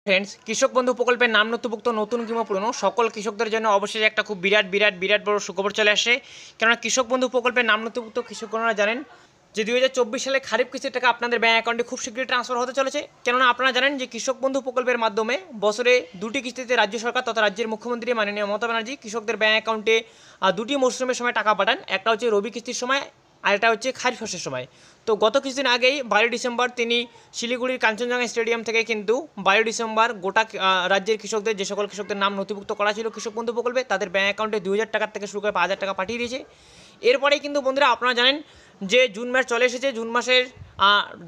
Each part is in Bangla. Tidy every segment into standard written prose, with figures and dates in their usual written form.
ফ্রেন্ডস, কৃষক বন্ধু প্রকল্পের নাম নথিভুক্ত নতুন কিংবা পুরনো সকল কৃষকদের জন্য অবশ্যই একটা খুব বিরাট বড় সুখবর চলে আসে। কেননা কৃষক বন্ধু প্রকল্পের নাম নথিভুক্ত কৃষকগণরা জানেন যে 2024 সালে খারিফ কিস্তির টাকা আপনাদের ব্যাঙ্ক অ্যাকাউন্টে খুব শীঘ্রই ট্রান্সফার হতে চলেছে। কেননা আপনারা জানেন যে কৃষক বন্ধু প্রকল্পের মাধ্যমে বছরে দুটি কিস্তিতে রাজ্য সরকার তথা রাজ্যের মুখ্যমন্ত্রী মাননীয় মমতা ব্যানার্জি কৃষকদের ব্যাঙ্ক অ্যাকাউন্টে দুটি মৌসুমের সময় টাকা পাঠান। একটা হচ্ছে রবি কিস্তির সময় আর এটা হচ্ছে খারিফ শস্যের সময়। তো গত কিছুদিন আগেই 12 ডিসেম্বর তিনি শিলিগুড়ির কাঞ্চনজঙ্ঘা স্টেডিয়াম থেকে কিন্তু 12 ডিসেম্বর গোটা রাজ্যের কৃষকদের যে সকল কৃষকদের নাম নথিভুক্ত করা ছিল কৃষক বন্ধু প্রকল্পে তাদের ব্যাঙ্ক অ্যাকাউন্টে 2000 টাকা থেকে শুরু করে 5000 টাকা পাঠিয়ে দিয়েছে। এরপরেই কিন্তু বন্ধুরা আপনারা জানেন যে জুন মাস চলে এসেছে।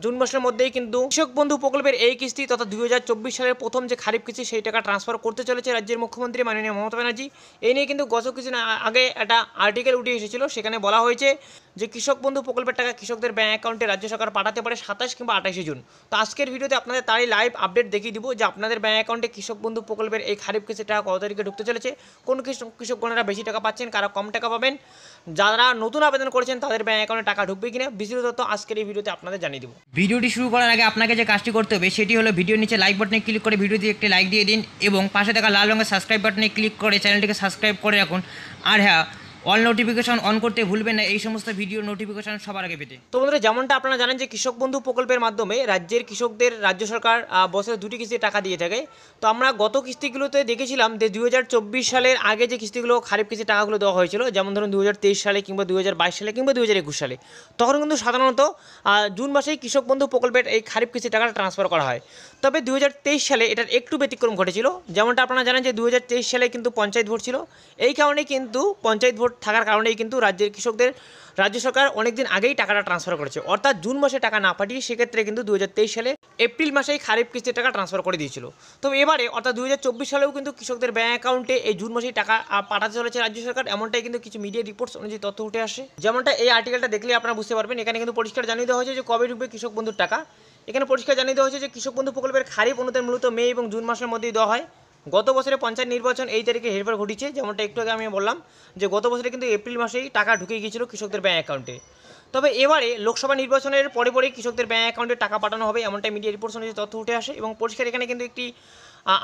জুন মাসের মধ্যেই কিন্তু কৃষক বন্ধু প্রকল্পের এই কিস্তি তথা 2024 সালের প্রথম যে খারিফ কিস্তি সেই টাকা ট্রান্সফার করতে চলেছে রাজ্যের মুখ্যমন্ত্রী মাননীয় মমতা ব্যানার্জি। এই নিয়ে কিন্তু গত কিছুদিন আগে একটা আর্টিকেল উঠে এসেছিল, সেখানে বলা হয়েছে যে কৃষক বন্ধু প্রকল্পের টাকা কৃষকদের ব্যাঙ্ক অ্যাকাউন্টে রাজ্য সরকার পাঠাতে পারে 27 কিংবা 28 জুন। তো আজকের ভিডিওতে আপনাদের তারই লাইভ আপডেট দেখিয়ে দিব যে আপনাদের ব্যাঙ্ক অ্যাকাউন্টে কৃষক বন্ধু প্রকল্পের এই খারিফ কিস্তির টাকা কত তারিখে ঢুকতে চলেছে, কোন কৃষকগণেরা বেশি টাকা পাচ্ছেন, কারা কম টাকা পাবেন, যারা নতুন আবেদন করেছেন তাদের ব্যাঙ্ক অ্যাকাউন্টে টাকা ঢুকবে কিনা বিস্তারিত তথ্য আজকের এই ভিডিওতে আপনাদের জানিয়ে দেবো। ভিডিওটি শুরু করার আগে আপনাকে যে কাজটি করতে হবে সেটি হলো ভিডিওর নিচে লাইক বাটনে ক্লিক করে ভিডিওতে একটি লাইক দিয়ে দিন এবং পাশে থাকা লাল রঙের সাবস্ক্রাইব বাটনে ক্লিক করে চ্যানেলটিকে সাবস্ক্রাইব করে রাখুন। আর হ্যাঁ, অল নোটিফিকেশন অন করতে ভুলবেন না এই সমস্ত ভিডিও নোটিফিকেশন সবার আগে পেতে। তো বন্ধুরা, যেমনটা আপনারা জানেন যে কৃষক বন্ধু প্রকল্পের মাধ্যমে রাজ্যের কৃষকদের রাজ্য সরকার বছরে দুটি কিস্তি টাকা দিয়ে থাকে। তো আমরা গত কিস্তিগুলোতে দেখেছিলাম যে 2024 সালের আগে যে কিস্তিগুলো খারিফ কিস্তির টাকাগুলো দেওয়া হয়েছিল, যেমন ধরুন 2023 সালে কিংবা 2022 সালে কিংবা 2021 সালে, তখন কিন্তু সাধারণত জুন মাসেই কৃষক বন্ধু প্রকল্পের এই খারিফ কিস্তির টাকাটা ট্রান্সফার করা হয়। তবে 2023 সালে এটার একটু ব্যতিক্রম ঘটেছিল। যেমনটা আপনারা জানেন যে 2023 সালে কিন্তু পঞ্চায়েত ভোট ছিল। এই কারণেই কিন্তু পঞ্চায়েত ভোট থাকার কারণেই কিন্তু রাজ্যের কৃষকদের রাজ্য সরকার অনেকদিন আগেই টাকাটা ট্রান্সফার করেছে, অর্থাৎ জুন মাসে টাকা না পাঠিয়ে সেক্ষেত্রে কিন্তু 2023 সালে এপ্রিল মাসেই খারিফ কিস্তির টাকা ট্রান্সফার করে দিয়েছিল। তবে এবারে অর্থাৎ 2024 সালেও কিন্তু কৃষকদের ব্যাঙ্ক অ্যাকাউন্টে এই জুন মাসেই টাকা পাঠাতে চলেছে রাজ্য সরকার, এমনটাই কিন্তু কিছু মিডিয়া রিপোর্টস অনুযায়ী তথ্য উঠে আসে। যেমনটা এই আর্টিকেলটা দেখলে আপনারা বুঝতে পারবেন, এখানে কিন্তু পরিষ্কার জানিয়ে দেওয়া হয়েছে যে কবে ঢুকবে কৃষক বন্ধুর টাকা। এখানে পরিষ্কার জানিয়ে দেওয়া হয়েছে যে কৃষক বন্ধু প্রকল্পের খারিফ অনুদান মূলত মে এবং জুন মাসের মধ্যেই দেওয়া হয়। গত বছরে পঞ্চায়েত নির্বাচন এই তারিখে হেরফের ঘটেছে, যেমনটা একটু আগে আমি বললাম যে গত বছরে কিন্তু এপ্রিল মাসেই টাকা ঢুকে গিয়েছিল কৃষকদের ব্যাঙ্ক অ্যাকাউন্টে। তবে এবারে লোকসভা নির্বাচনের পরেই কৃষকদের ব্যাঙ্ক অ্যাকাউন্টে টাকা পাঠানো হবে, এমনটাই মিডিয়া রিপোর্টস অনুযায়ী তথ্য উঠে আসে। এবং পরিষ্কার এখানে কিন্তু একটি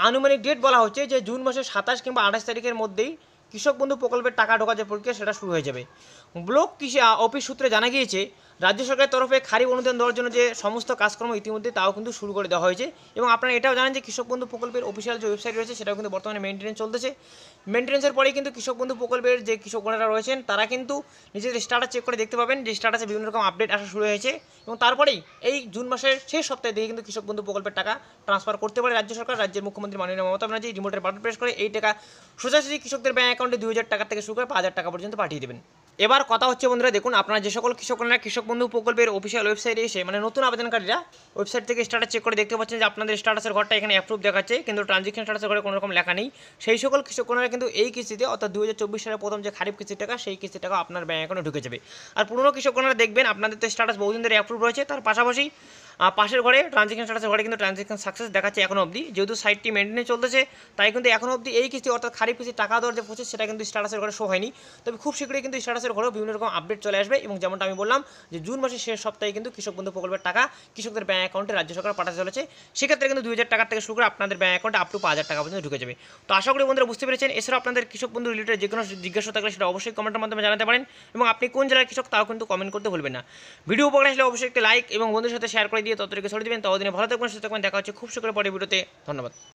আনুমানিক ডেট বলা হচ্ছে যে জুন মাসের 27 কিংবা 28 তারিখের মধ্যেই কৃষক বন্ধু প্রকল্পের টাকা ঢোকার যে প্রক্রিয়া সেটা শুরু হয়ে যাবে। ব্লক কৃষি অফিস সূত্রে জানা গিয়েছে রাজ্য সরকারের তরফে খারিফ অনুদান দেওয়ার জন্য যে সমস্ত কাজকর্ম ইতিমধ্যে তাও কিন্তু শুরু করে দেওয়া হয়েছে। এবং আপনারা এটাও জানেন যে কৃষক বন্ধু প্রকল্পের অফিসিয়াল যে ওয়েবসাইট রয়েছে সেটাও কিন্তু বর্তমানে মেনটেন্স চলতেছে। মেনটেন্সের পরেই কিন্তু কৃষক বন্ধু প্রকল্পের যে কৃষকগণেরা রয়েছেন তারা কিন্তু নিজেদের স্ট্যাটাস চেক করে দেখতে পাবেন যে স্ট্যাটাসে বিভিন্ন রকম আপডেট আসা শুরু হয়েছে। এবং তারপরেই এই জুন মাসের শেষ সপ্তাহে থেকে কিন্তু কৃষক বন্ধু প্রকল্পের টাকা ট্রান্সফার করতে পারে রাজ্য সরকার। রাজ্যের মুখ্যমন্ত্রী মাননীয় মমতা ব্যানার্জি রিমোটের বাটন প্রেস করে এই টাকা সোজাসুজি কৃষকদের ব্যাঙ্ক অ্যাকাউন্টে 2000 টাকা থেকে শুরু করে 5000 টাকা পর্যন্ত পাঠিয়ে দেবেন। এবার কথা হচ্ছে বন্ধুরা, দেখুন আপনারা যে সকল কৃষকরা কৃষক বন্ধু প্রকল্পের অফিসিয়াল ওয়েবসাইটে এসে মানে নতুন আবেদনকারীরা ওয়েবসাইট থেকে স্ট্যাটাস চেক করে দেখতে পাচ্ছেন যে আপনাদের স্ট্যাটাসের ঘরটা এখানে অ্যাপ্রুভ দেখাচ্ছে, কিন্তু ট্রানজেকশন স্ট্যাটাসের ঘরে কোনো রকম লেখা নেই। সেই সকল কৃষকরা কিন্তু এই কিস্তিতে অর্থাৎ 2024 সালের প্রথম যে খারিফ কিস্তির টাকা সেই কিস্তির টাকা আপনার ব্যাঙ্ক অ্যাকাউন্টে ঢুকে যাবে। আর পুরনো কৃষকরা দেখবেন আপনাদের তো স্ট্যাটাস বহুদিন ধরে অ্যাপ্রুভ রয়েছে, তার পাশাপাশি পাশের ঘরে ট্রানজেকশন স্ট্যাটাসের ঘরে কিন্তু ট্রানজেকশন সাকসেস দেখাচ্ছে এখনও অবধি। যেহেতু সাইটটি মেনটেনে চলতেছে তাই কিন্তু এখনও অবধি এই কিস্তি অর্থাৎ খারিফ কিস্তির টাকা দেওয়ার যে প্রসেস সেটা কিন্তু স্ট্যাটাসের ঘরে শো হয়নি। তবে খুব শীঘ্রই কিন্তু স্ট্যাটাসের ঘরেও বিভিন্ন রকম আপডেট চলে আসবে। এবং যেমনটা আমি বললাম যে জুন মাসের শেষ সপ্তাহে কিন্তু কৃষক বন্ধু প্রকল্পের টাকা কৃষকদের ব্যাঙ্ক অ্যাকাউন্টে রাজ্য সরকার পাঠাতে চলেছে। সেক্ষেত্রে কিন্তু 2000 টাকা থেকে শুরু করে আপনাদের ব্যাঙ্ক অ্যাকাউন্টে আপ টু 5000 টাকা পর্যন্ত ঢুকে যাবে। তো আশা করি বন্ধুরা বুঝতে পেরেছেন। এছাড়াও আপনাদের কৃষক বন্ধু রিলেটেড যে কোনো জিজ্ঞাসা থাকলে সেটা অবশ্যই কমেন্টের মাধ্যমে জানাতে পারেন। এবং আপনি কোন জেলার কৃষক তাও কিন্তু কমেন্ট করতে ভুলবেন না। ভিডিও উপকার আসলে অবশ্যই একটি লাইক এবং বন্ধুদের সাথে শেয়ার করে দিয়ে ততটুকু ছড়িয়ে দেবেন। ততদিনে ভালো থাকবেন, সুস্থ থাকবেন। দেখা হচ্ছে খুব শীঘ্রই পরের ভিডিওতে। ধন্যবাদ।